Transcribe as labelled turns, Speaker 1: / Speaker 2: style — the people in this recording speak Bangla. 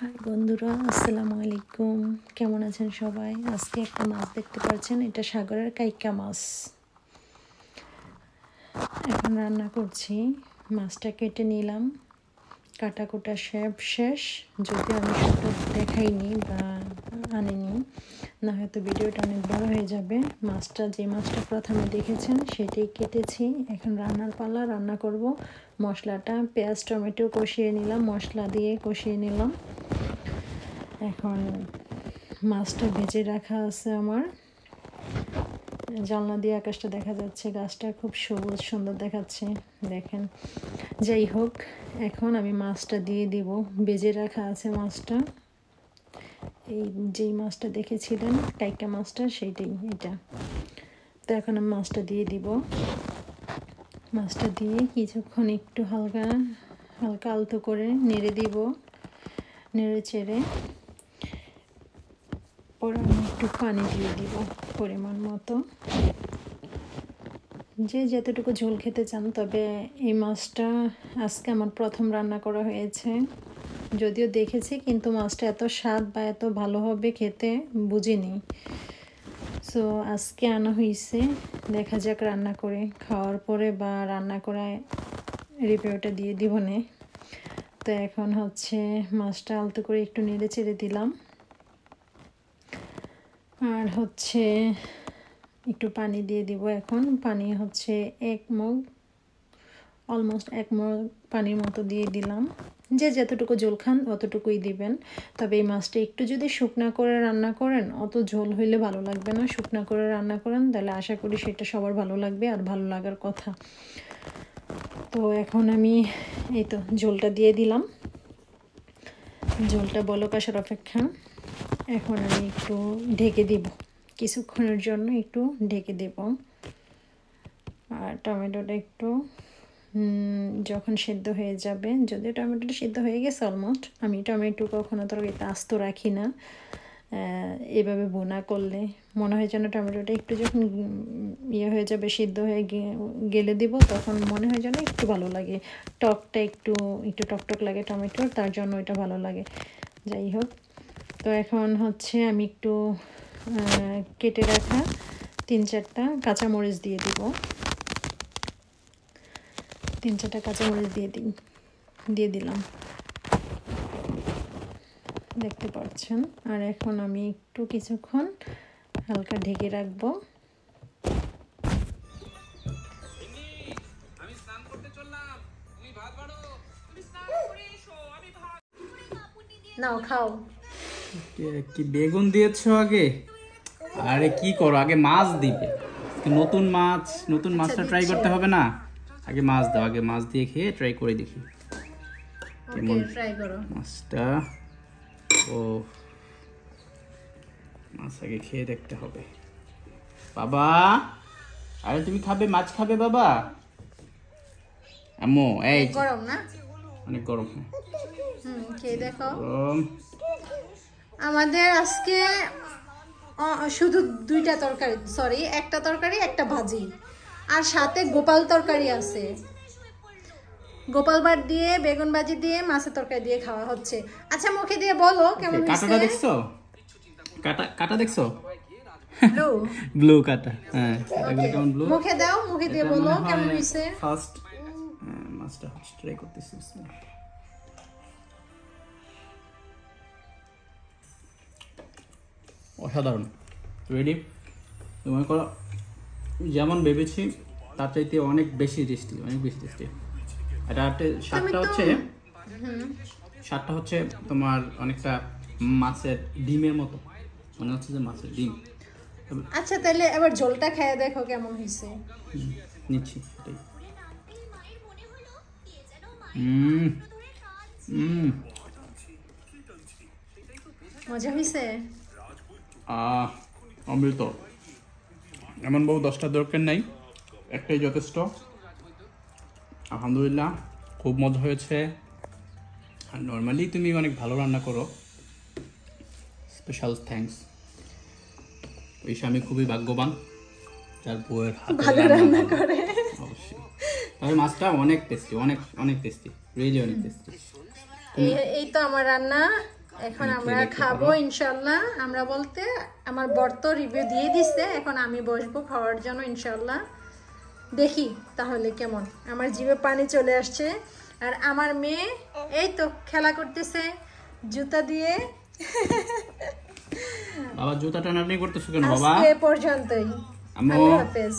Speaker 1: হাই বন্ধুরা, আসসালামু আলাইকুম। কেমন আছেন সবাই? আজকে একটা মাছ দেখতে পাচ্ছেন, এটা সাগরের কাইকা মাছ। এখন রান্না করছি। মাছটা কেটে নিলাম, কাটাকুটা শেষ। যদি আমি সেটা দেখাইনি বা আনিনি, না হয়তো ভিডিওটা অনেক বড় হয়ে যাবে। যে মাছটা প্রথমে দেখেছেন সেটাই কেটেছি। এখন রান্নার পালা, রান্না করব। মশলাটা পেঁয়াজ টমেটো কষিয়ে নিলাম, মশলা দিয়ে কষিয়ে নিলাম। এখন মাছটা ভেজে রাখা আছে আমার। জানলা দিয়ে আকাশটা দেখা যাচ্ছে, গাছটা খুব সবুজ সুন্দর দেখাচ্ছে, দেখেন। যাই হোক, এখন আমি মাছটা দিয়ে দিব। ভেজে রাখা আছে মাছটা, এই যেই মাছটা দেখেছিলেন কাইকা মাছটা, সেইটাই এটা। তো এখন আমি মাছটা দিয়ে দিব। মাছটা দিয়ে কিছুক্ষণ একটু হালকা আলতো করে নেড়ে দিব, নেড়ে চেড়ে পরে আমি একটু পানি দিয়ে দিব পরিমাণ মতো, যে যতটুকু ঝোল খেতে চান। তবে এই মাছটা আজকে আমার প্রথম রান্না করা হয়েছে, যদিও দেখেছি, কিন্তু মাছটা এত স্বাদ বা এত ভালো হবে খেতে বুঝিনি। সো আজকে আনা হয়েছে, দেখা যাক রান্না করে খাওয়ার পরে বা রান্না করায় রিভিউটা দিয়ে দিব নে। তো এখন হচ্ছে মাছটা আলতো করে একটু নেড়ে চেড়ে দিলাম, আর হচ্ছে একটু পানি দিয়ে দিব। এখন পানি হচ্ছে অলমোস্ট 1 মগ পানির মতো দিয়ে দিলাম। যে যতটুকু ঝোল খান অতটুকুই দিবেন। তবে এই মাছটা একটু যদি শুকনা করে রান্না করেন, অত ঝোল হইলে ভালো লাগবে না। শুকনা করে রান্না করেন, তাহলে আশা করি সেটা সবার ভালো লাগবে, আর ভালো লাগার কথা। তো এখন আমি এই তো ঝোলটা দিয়ে দিলাম। ঝোলটা বলক আসার অপেক্ষা। এখন আমি একটু ঢেকে দিব, কিছুক্ষণের জন্য একটু ঢেকে দেব। আর টমেটোটা একটু যখন সেদ্ধ হয়ে যাবে, যদি টমেটোটা সেদ্ধ হয়ে গেছে অলমোস্ট, আমি টমেটো কখনো তরকারিতে আস্ত রাখি না। এভাবে বোনা করলে মনে হয় যেন টমেটোটা একটু যখন ইয়ে হয়ে যাবে, সিদ্ধ হয়ে গেলে দিব, তখন মনে হয় যেন একটু ভালো লাগে। টকটা একটু টকটক লাগে টমেটোর, তার জন্য এটা ভালো লাগে। যাই হোক, তো এখন হচ্ছে আমি একটু কেটে রাখা 3-4টা কাঁচামরিচ দিয়ে দিব। 3-4টা কাঁচামরিচ দিয়ে দিলাম, দেখতে পাচ্ছেন। আর এখন আমি একটু কিছুক্ষণ হালকা ঢেকে রাখবো। নাও খাও।
Speaker 2: কি বেগুন দিয়েছো আগে? আরে কি করো, আগে মাছ দিবে। নতুন মাছটা ট্রাই করতে হবে না? আগে মাছ দাও, আগে মাছ দিয়ে খেয়ে ট্রাই করে দেখি কেমন
Speaker 1: ট্রাই করো
Speaker 2: মাছটা। ও মাছ আগে খেয়ে দেখতে হবে। বাবা, আরে তুমি খাবে, মাছ খাবে বাবা? আম্মু এই
Speaker 1: গরম না?
Speaker 2: অনেক গরম।
Speaker 1: খেয়ে দেখো।
Speaker 2: গরম।
Speaker 1: আমাদের আজকে শুধু 2টা তরকারি, সরি, একটা তরকারি একটা ভাজি, আর সাথে গোপাল তরকারি আছে। গোপাল ভাত দিয়ে, বেগুন ভাজি দিয়ে, মাছের তরকারি দিয়ে খাওয়া হচ্ছে। আচ্ছা, মুখে দিয়ে বলো কেমন হয়েছে।
Speaker 2: কাঁটাটা দেখছো? কাঁটা দেখছো?
Speaker 1: ব্লু
Speaker 2: ব্লু কাঁটা, হ্যাঁ। এগুলো কেমন ব্লু?
Speaker 1: মুখে দাও, মুখে দিয়ে বলো কেমন হয়েছে।
Speaker 2: ফার্স্ট মাছটা ট্রাই করতেছি। অসাধারণ। রেডি? মনে করো যেমন ভেবেছি তার চাইতে অনেক বেশি টেস্টি, অনেক বেশি টেস্টি। এটা স্বাদটা হচ্ছে তোমার অনেকটা মাছের ডিমের মতো, মনে হচ্ছে যে মাছের ডিম।
Speaker 1: আচ্ছা, তাহলে এবার ঝোলটা খেয়ে দেখো কেমন হয়েছে।
Speaker 2: নিচ্ছি সেটাই।
Speaker 1: মজা হয়েছে?
Speaker 2: অমৃত। এমন বউ 10টা দরকার নাই, একটাই যথেষ্ট। আলহামদুলিল্লাহ, খুব মজা হয়েছে। আর নর্মালি তুমি অনেক ভালো রান্না করো, স্পেশাল থ্যাঙ্কস। ওই স্বামী খুবই ভাগ্যবান যার বউয়ের হাতে রান্না করে। অবশ্যই। তবে মাছটা অনেক টেস্টি, অনেক টেস্টি, রিয়েলি অনেক টেস্টি।
Speaker 1: এই তো আমার রান্না এখন
Speaker 2: তুমি
Speaker 1: আমরা
Speaker 2: খেয়ে দেখতে
Speaker 1: খাবো
Speaker 2: পারো।
Speaker 1: ইনশাল্লাহ। আমরা বলতে আমার বর তো রিভিউ দিয়ে দিচ্ছে, এখন আমি বসবো খাওয়ার জন্য ইনশাল্লাহ। দেখি তাহলে কেমন। আমার জিভে পানি চলে আসছে। আর আমার মেয়ে এই তো খেলা করতেছে জুতা দিয়ে।
Speaker 2: বাবা জুতা টানাটানি করতেছো কেন বাবা?
Speaker 1: আজকে এ পর্যন্তই।
Speaker 2: আম্মু।
Speaker 1: আল্লাহ হাফেজ।